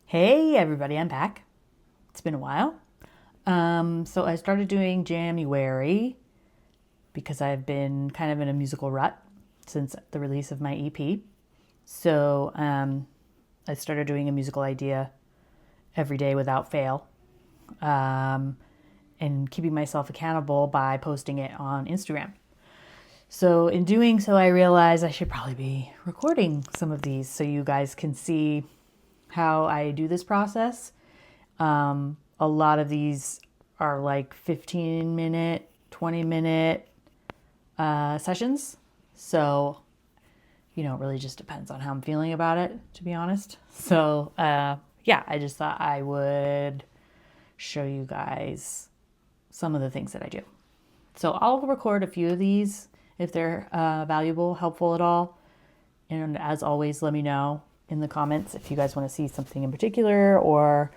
Hey everybody, I'm back. It's been a while. So I started doing January because I've been kind of in a musical rut since the release of my EP. So I started doing a musical idea every day without fail, um, and keeping myself accountable by posting it on Instagram. So in doing so, I realized I should probably be recording some of these so you guys can see how I do this process. A lot of these are like 15-minute, 20-minute sessions. So, it really just depends on how I'm feeling about it, to be honest. So, yeah, I just thought I would show you guys some of the things that I do. So I'll record a few of these if they're valuable, helpful at all. And as always, let me know in the comments if you guys want to see something in particular or,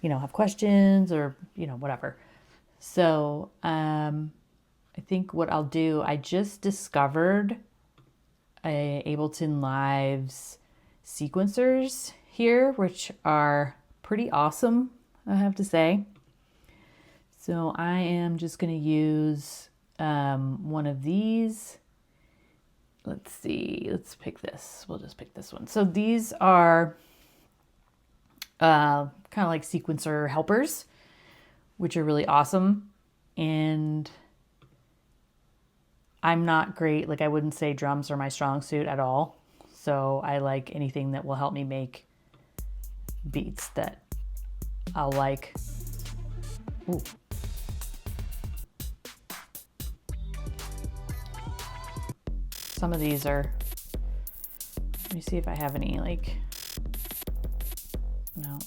have questions or, whatever. So I think what I'll do, I just discovered Ableton Live's sequencers here, which are pretty awesome, I have to say. So I am just going to use one of these. Let's see, let's pick this. We'll just pick this one. So these are kind of like sequencer helpers, which are really awesome. And I'm not great, like I wouldn't say drums are my strong suit at all. So I like anything that will help me make beats that I'll like. Ooh. Some of these are, let me see if I have any no.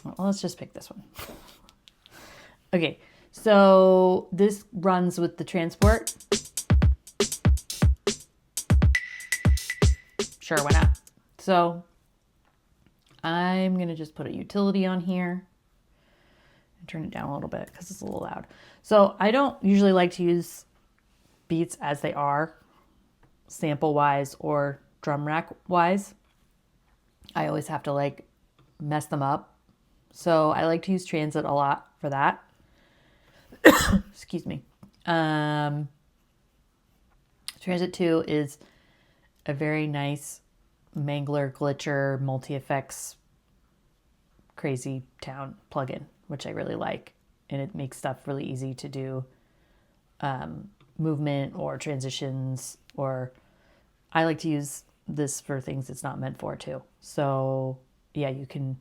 Well, let's just pick this one. Okay, so this runs with the transport. Sure, why not? So I'm gonna just put a utility on here and turn it down a little bit because it's a little loud. So I don't usually like to use beats as they are, sample wise or drum rack wise. I always have to mess them up. So I like to use Transit a lot for that. Excuse me. Transit 2 is a very nice mangler, glitcher, multi-effects, crazy town plugin, which I really like. And it makes stuff really easy to do movement or transitions, or I like to use this for things it's not meant for too. So yeah, you can,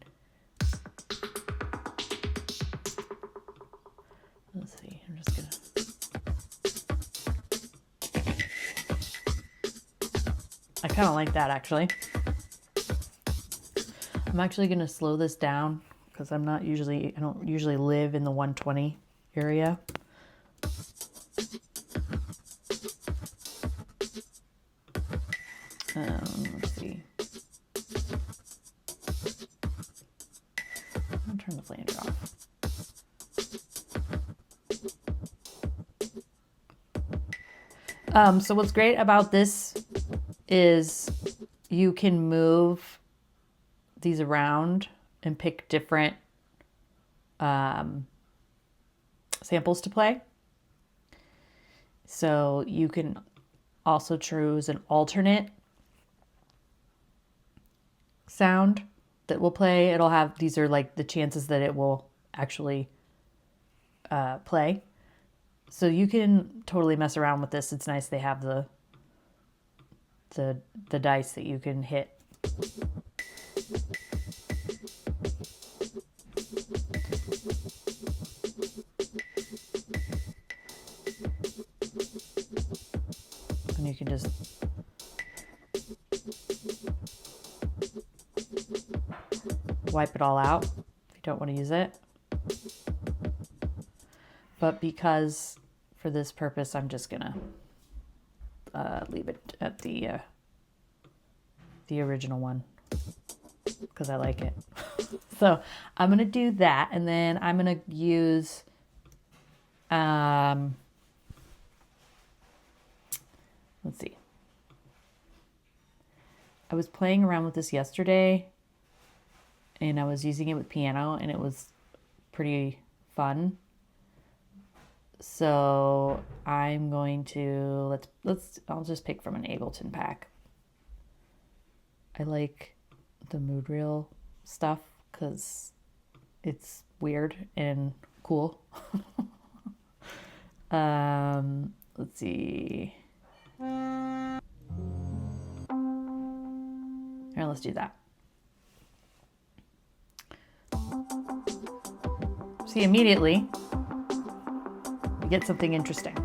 let's see, I'm just gonna, I kind of like that actually. I'm actually going to slow this down because I don't usually live in the 120 area. Let's see. I'll turn the flanger off. So what's great about this is you can move these around and pick different samples to play. So you can also choose an alternate sound that will play. It'll have, these are like the chances that it will actually play. So you can totally mess around with this. It's nice they have the dice that you can hit. And you can just wipe it all out if you don't want to use it. But because for this purpose, I'm just gonna leave it at the original one because I like it. So I'm gonna do that, and then I'm gonna use let's see. I was playing around with this yesterday and I was using it with piano and it was pretty fun. So I'm going to, I'll just pick from an Ableton pack. I like the mood reel stuff because it's weird and cool. Let's see. Here, let's do that. See, immediately you get something interesting.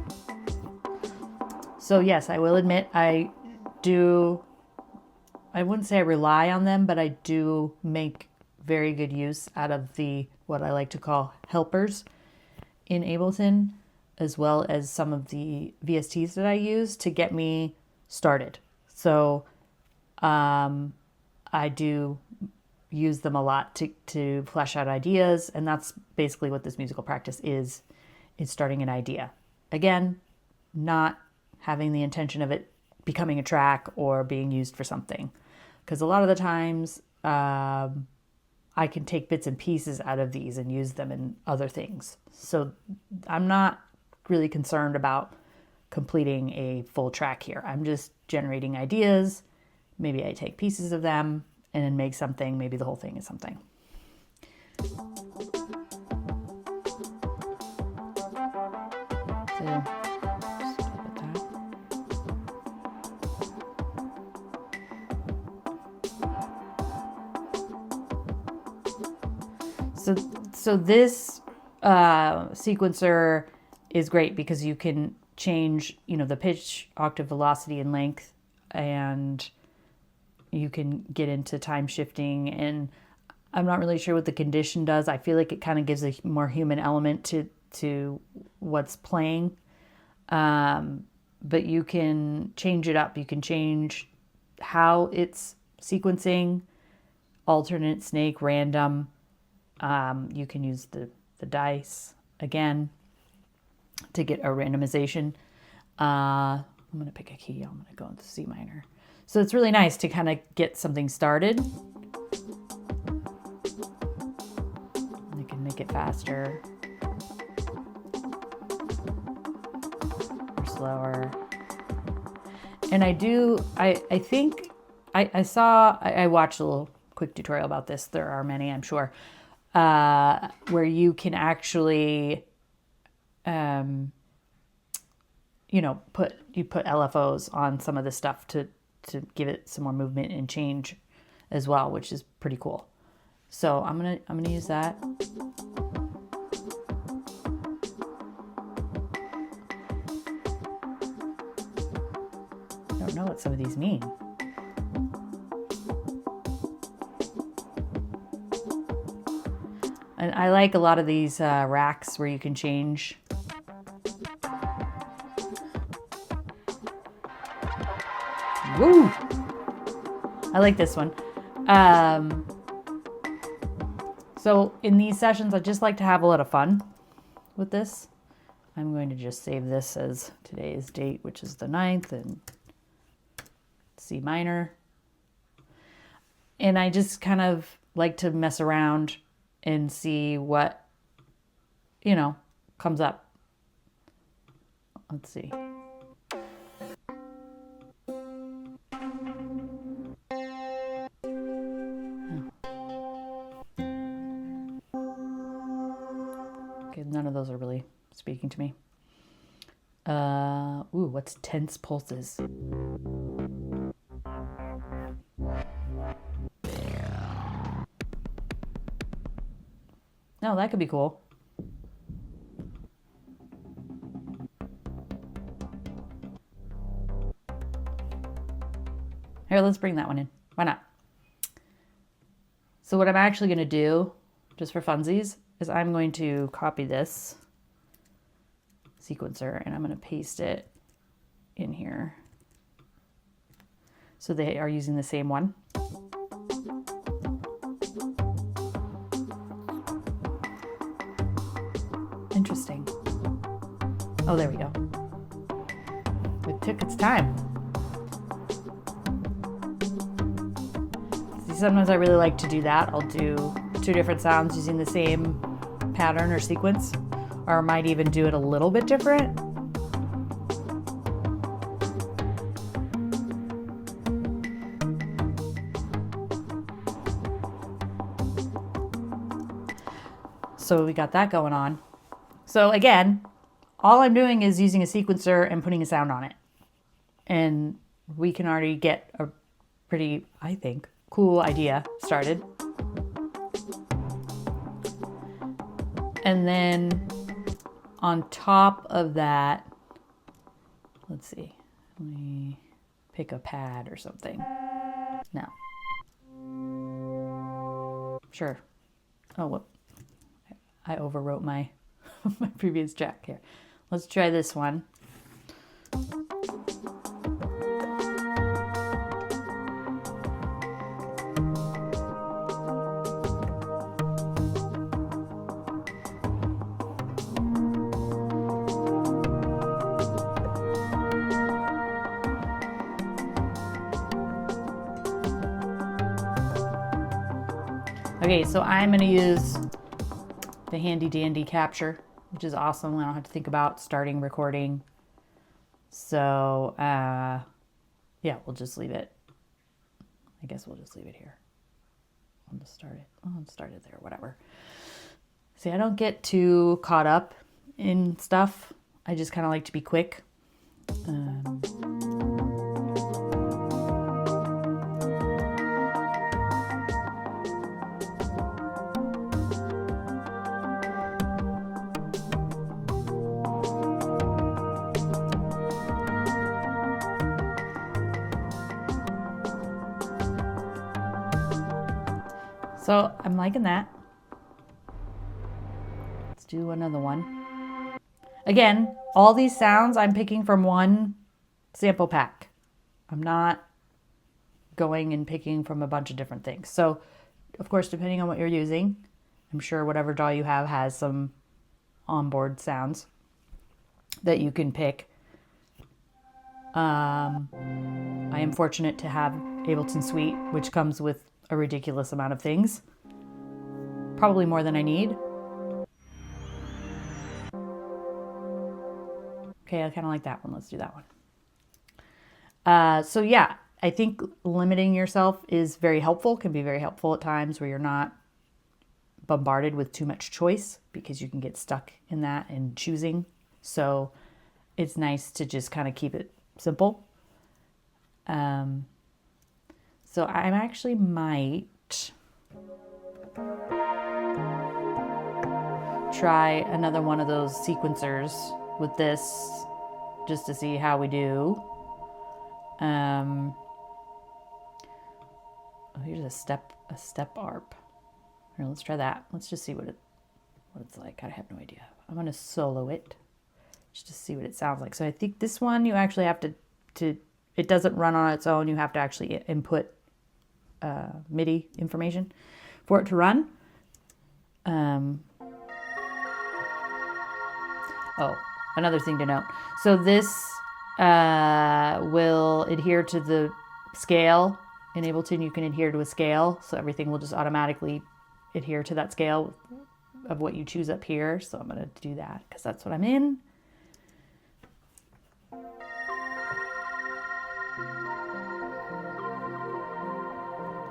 So yes, I will admit I wouldn't say I rely on them, but I do make very good use out of the, what I like to call helpers in Ableton, as well as some of the VSTs that I use to get me started. So I do use them a lot to flesh out ideas, and that's basically what this musical practice is starting an idea. Again, not having the intention of it becoming a track or being used for something. Because a lot of the times I can take bits and pieces out of these and use them in other things. So I'm not really concerned about completing a full track here. I'm just generating ideas. Maybe I take pieces of them and then make something. Maybe the whole thing is something. So this sequencer is great because you can change, the pitch, octave velocity, and length, and you can get into time shifting. And I'm not really sure what the condition does. I feel like it kind of gives a more human element to what's playing. But you can change it up. You can change how it's sequencing, alternate, snake, random. You can use the dice again to get a randomization. I'm going to pick a key. I'm going to go into C minor. So it's really nice to kind of get something started. You can make it faster or slower. And I think I watched a little quick tutorial about this. There are many, I'm sure. Where you can actually, put LFOs on some of the stuff to give it some more movement and change as well, which is pretty cool. So I'm gonna use that. I don't know what some of these mean. And I like a lot of these racks where you can change. Woo! I like this one. So in these sessions, I just like to have a lot of fun with this. I'm going to just save this as today's date, which is the 9th, and C minor. And I just kind of like to mess around and see what, comes up. Let's see. Okay, none of those are really speaking to me. What's tense pulses? No, that could be cool. Here, let's bring that one in. Why not? So what I'm actually going to do, just for funsies, is I'm going to copy this sequencer and I'm going to paste it in here. So they are using the same one. Interesting. Oh, there we go. It took its time. sometimes I really like to do that. I'll do 2 different sounds using the same pattern or sequence, or I might even do it a little bit different. So we got that going on. So again, all I'm doing is using a sequencer and putting a sound on it. And we can already get a pretty, I think, cool idea started. And then on top of that, let's see, let me pick a pad or something. No. Sure. Oh, whoop. I overwrote my my previous track here. Let's try this one. Okay, so I'm going to use the handy dandy capture, which is awesome. I don't have to think about starting recording. So, yeah, we'll just leave it. I guess we'll just leave it here. I'll just start it. I'll start it there, whatever. See, I don't get too caught up in stuff. I just kind of like to be quick. So I'm liking that. Let's do another one. Again, all these sounds I'm picking from one sample pack. I'm not going and picking from a bunch of different things. So, of course, depending on what you're using, I'm sure whatever DAW you have has some onboard sounds that you can pick. I am fortunate to have Ableton Suite, which comes with a ridiculous amount of things. Probably more than I need. Okay, I kind of like that one. Let's do that one. So yeah, I think limiting yourself is very helpful, can be very helpful at times where you're not bombarded with too much choice, because you can get stuck in that and choosing. So it's nice to just kind of keep it simple. So I actually might try another one of those sequencers with this just to see how we do. Oh, here's a step arp. Here, let's try that. Let's just see what it's like. I have no idea. I'm gonna solo it just to see what it sounds like. So I think this one you actually have to it doesn't run on its own. You have to actually input MIDI information for it to run. Oh, another thing to note. So this will adhere to the scale. In Ableton, you can adhere to a scale, so everything will just automatically adhere to that scale of what you choose up here. So I'm going to do that because that's what I'm in.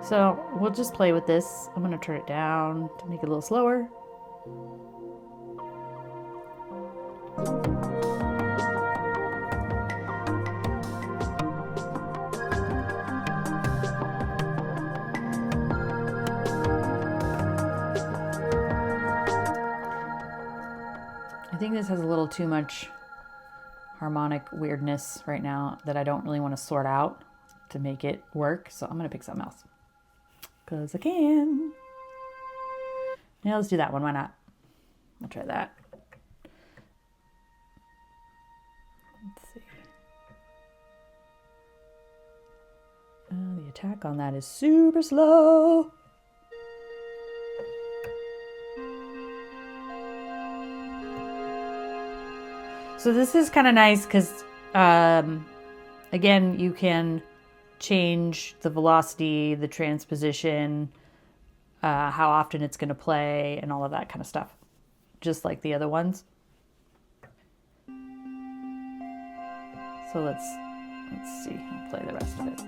So we'll just play with this. I'm going to turn it down to make it a little slower. I think this has a little too much harmonic weirdness right now that I don't really want to sort out to make it work. So I'm going to pick something else because I can. Yeah, let's do that one. Why not? I'll try that. Let's see. The attack on that is super slow. So this is kind of nice because, again, you can change the velocity, the transposition, how often it's going to play, and all of that kind of stuff, just like the other ones. So let's see. I'll play the rest of it.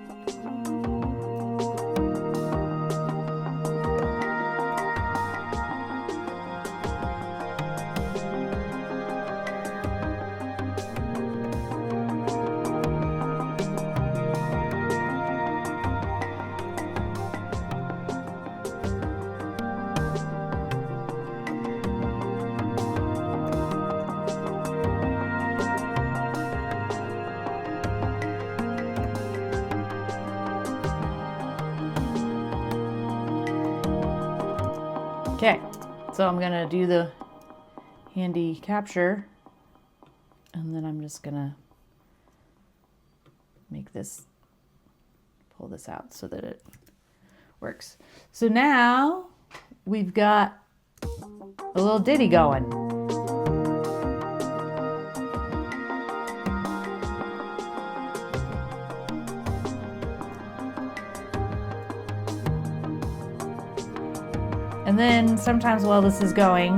Okay, so I'm gonna do the handy capture, and then I'm just gonna pull this out so that it works. So now we've got a little ditty going. And then sometimes while this is going,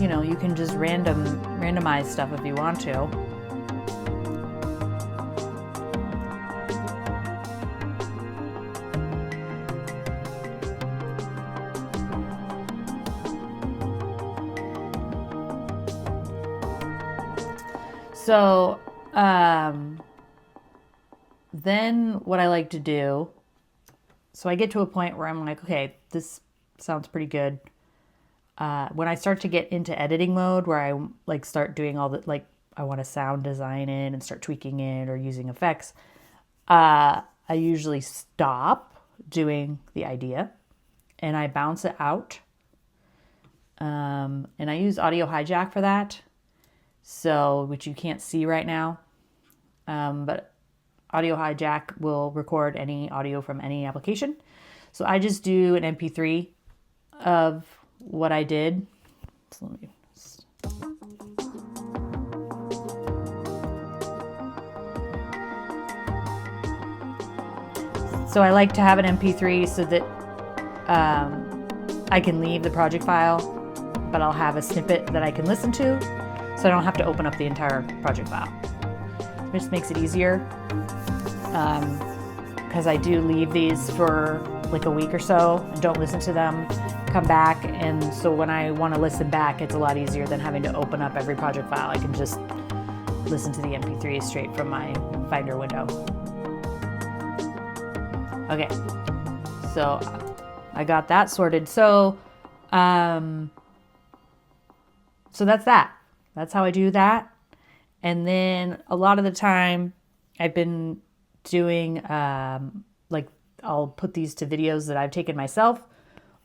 you know, you can just randomize stuff if you want to. So then what I like to do, so I get to a point where I'm like, okay, this sounds pretty good. When I start to get into editing mode, where I like start doing all the, like, I want to sound design it and start tweaking it or using effects, I usually stop doing the idea and I bounce it out. And I use Audio Hijack for that, so which you can't see right now. But Audio Hijack will record any audio from any application. So I just do an MP3 of what I did. So let me So I like to have an MP3 so that I can leave the project file, but I'll have a snippet that I can listen to, so I don't have to open up the entire project file. It just makes it easier, because I do leave these for like a week or so and don't listen to them, come back, and so when I want to listen back, it's a lot easier than having to open up every project file. I can just listen to the MP3 straight from my Finder window. Okay, so I got that sorted. So that's that. That's how I do that. And then a lot of the time I've been doing, like, I'll put these to videos that I've taken myself,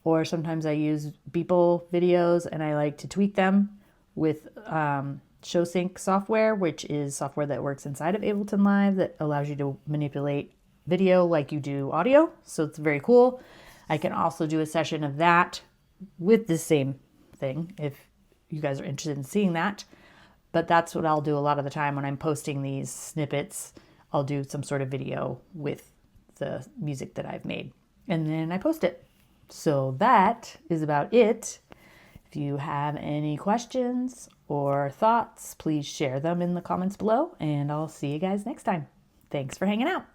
or sometimes I use Beeple videos and I like to tweak them with Showsync Software, which is software that works inside of Ableton Live that allows you to manipulate video like you do audio. So it's very cool. I can also do a session of that with the same thing if you guys are interested in seeing that. But that's what I'll do a lot of the time when I'm posting these snippets. I'll do some sort of video with the music that I've made, and then I post it. So that is about it. If you have any questions or thoughts, please share them in the comments below, and I'll see you guys next time. Thanks for hanging out.